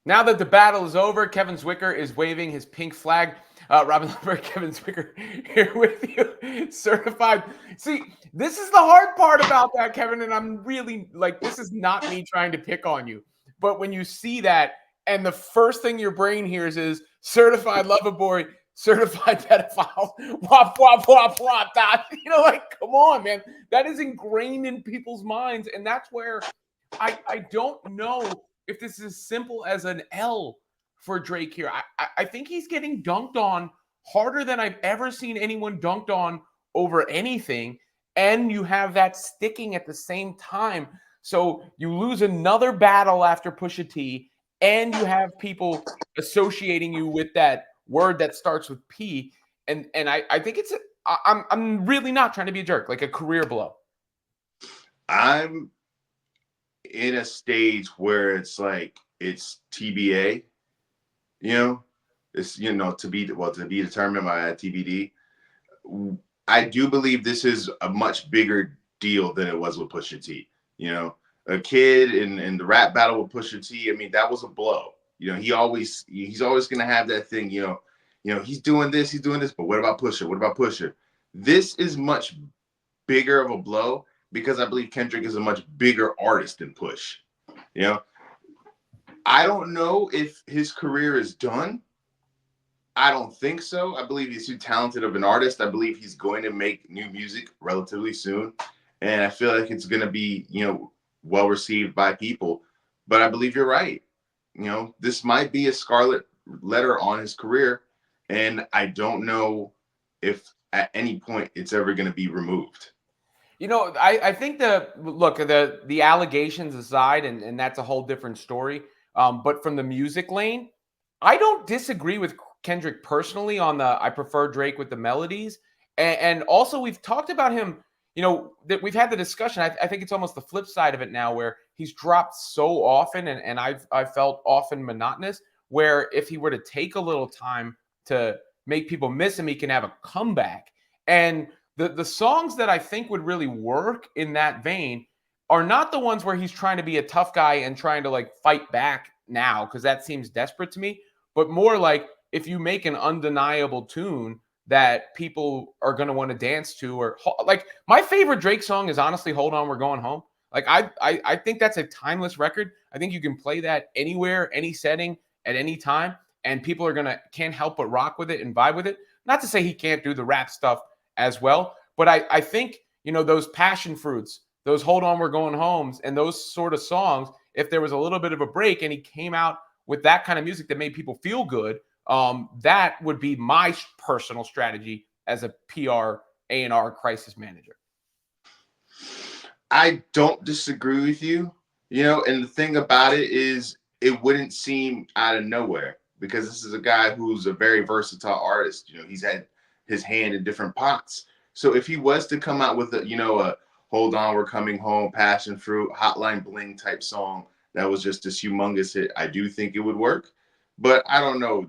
Now that the battle is over, Kevin Zwicker is waving his pink flag. Robin Lundberg, Kevin Zwicker here with you, certified. See, this is the hard part about that, Kevin, and I'm really like, this is not me trying to pick on you. But when you see that, and the first thing your brain hears is certified lover boy, certified pedophile, wop, wop, wop, wop, dot. Like, come on, man. That is ingrained in people's minds. And that's where I don't know if this is as simple as an L for Drake here. I think he's getting dunked on harder than I've ever seen anyone dunked on over anything. And you have that sticking at the same time. So you lose another battle after Pusha T, and you have people associating you with that word that starts with P. And I think I'm really not trying to be a jerk, like a career blow. I'm in a stage where it's like it's TBA, you know, it's to be determined by TBD. I do believe this is a much bigger deal than it was with Pusha T. You know, a kid in the rap battle with Pusha T. I mean, that was a blow. You know, he's always gonna have that thing. He's doing this, but what about Pusha? What about Pusha? This is much bigger of a blow because I believe Kendrick is a much bigger artist than Push. You know, I don't know if his career is done. I don't think so. I believe he's too talented of an artist. I believe he's going to make new music relatively soon. And I feel like it's going to be, well received by people. But I believe you're right. This might be a scarlet letter on his career. And I don't know if at any point it's ever going to be removed. I think the allegations aside, and that's a whole different story. But from the music lane, I don't disagree with Kendrick personally on the I prefer Drake with the melodies. And also we've talked about him, that we've had the discussion. I think it's almost the flip side of it now where he's dropped so often and I've felt often monotonous, where if he were to take a little time to make people miss him, he can have a comeback. And the songs that I think would really work in that vein are not the ones where he's trying to be a tough guy and trying to like fight back now, because that seems desperate to me, but more like if you make an undeniable tune that people are going to want to dance to, or like my favorite Drake song is honestly Hold On We're Going Home. Like I think that's a timeless record. I think you can play that anywhere, any setting, at any time, and people are going to can't help but rock with it and vibe with it. Not to say he can't do the rap stuff as well, but I think, those passion fruits, those Hold On We're Going Homes, and those sort of songs, if there was a little bit of a break and he came out with that kind of music that made people feel good, that would be my personal strategy as a PR A&R crisis manager. I don't disagree with you, and the thing about it is it wouldn't seem out of nowhere because this is a guy who's a very versatile artist. He's had his hand in different pots. So if he was to come out with a Hold On, We're Coming Home, Passion Fruit, Hotline Bling type song that was just this humongous hit, I do think it would work. But I don't know.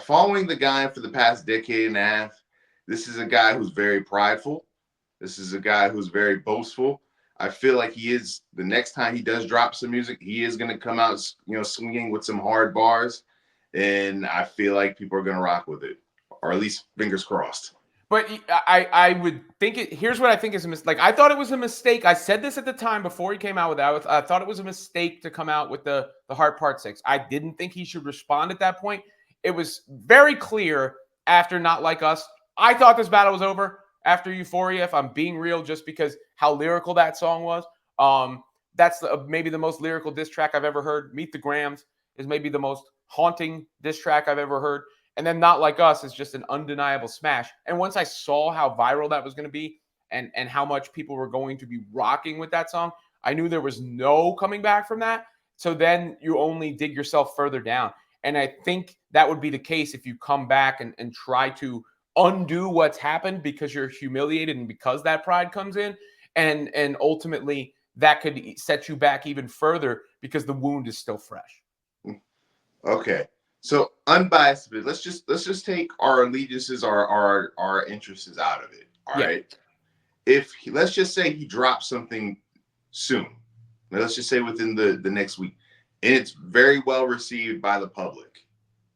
Following the guy for the past decade and a half, this is a guy who's very prideful. This is a guy who's very boastful. I feel like he is, the next time he does drop some music, he is going to come out, swinging with some hard bars. And I feel like people are going to rock with it, or at least fingers crossed. But I would think it. Here's what I think is a mistake. Like I thought it was a mistake. I said this at the time before he came out with that. I thought it was a mistake to come out with the Heart Part 6. I didn't think he should respond at that point. It was very clear after Not Like Us. I thought this battle was over after Euphoria, if I'm being real, just because how lyrical that song was. That's maybe the most lyrical diss track I've ever heard. Meet the Grams is maybe the most haunting diss track I've ever heard. And then Not Like Us is just an undeniable smash. And once I saw how viral that was going to be and how much people were going to be rocking with that song, I knew there was no coming back from that. So then you only dig yourself further down. And I think that would be the case if you come back and try to undo what's happened because you're humiliated and because that pride comes in. And ultimately that could set you back even further because the wound is still fresh. Okay. So unbiased, but let's just take our allegiances, our interests out of it. All Yeah. right. Let's just say he drops something soon. Let's just say within the next week. and it's very well received by the public.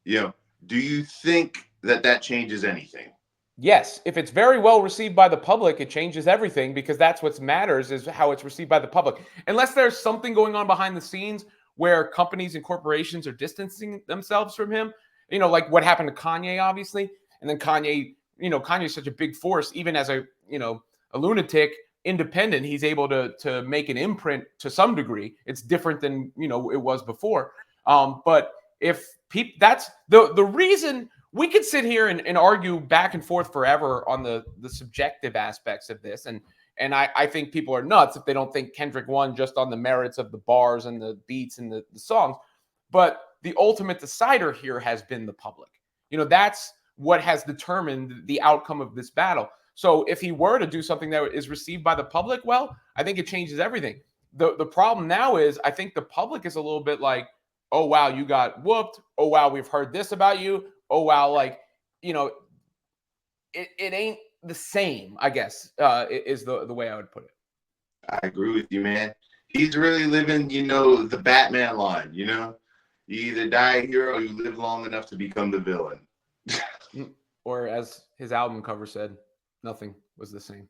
Do you think that that changes anything? Yes, if it's very well received by the public, it changes everything because that's what matters is how it's received by the public. Unless there's something going on behind the scenes where companies and corporations are distancing themselves from him, like what happened to Kanye, obviously. And then Kanye, Kanye's such a big force, even as a lunatic, independent, he's able to make an imprint to some degree. It's different than it was before. But if people, that's the reason we could sit here and argue back and forth forever on the subjective aspects of this. And I think people are nuts if they don't think Kendrick won just on the merits of the bars and the beats and the songs. But the ultimate decider here has been the public. That's what has determined the outcome of this battle. So if he were to do something that is received by the public, well, I think it changes everything. The problem now is I think the public is a little bit like, oh, wow, you got whooped. Oh, wow, we've heard this about you. Oh, wow, it ain't the same, I guess, is the way I would put it. I agree with you, man. He's really living, the Batman line, You either die a hero or you live long enough to become the villain. Or as his album cover said, nothing was the same.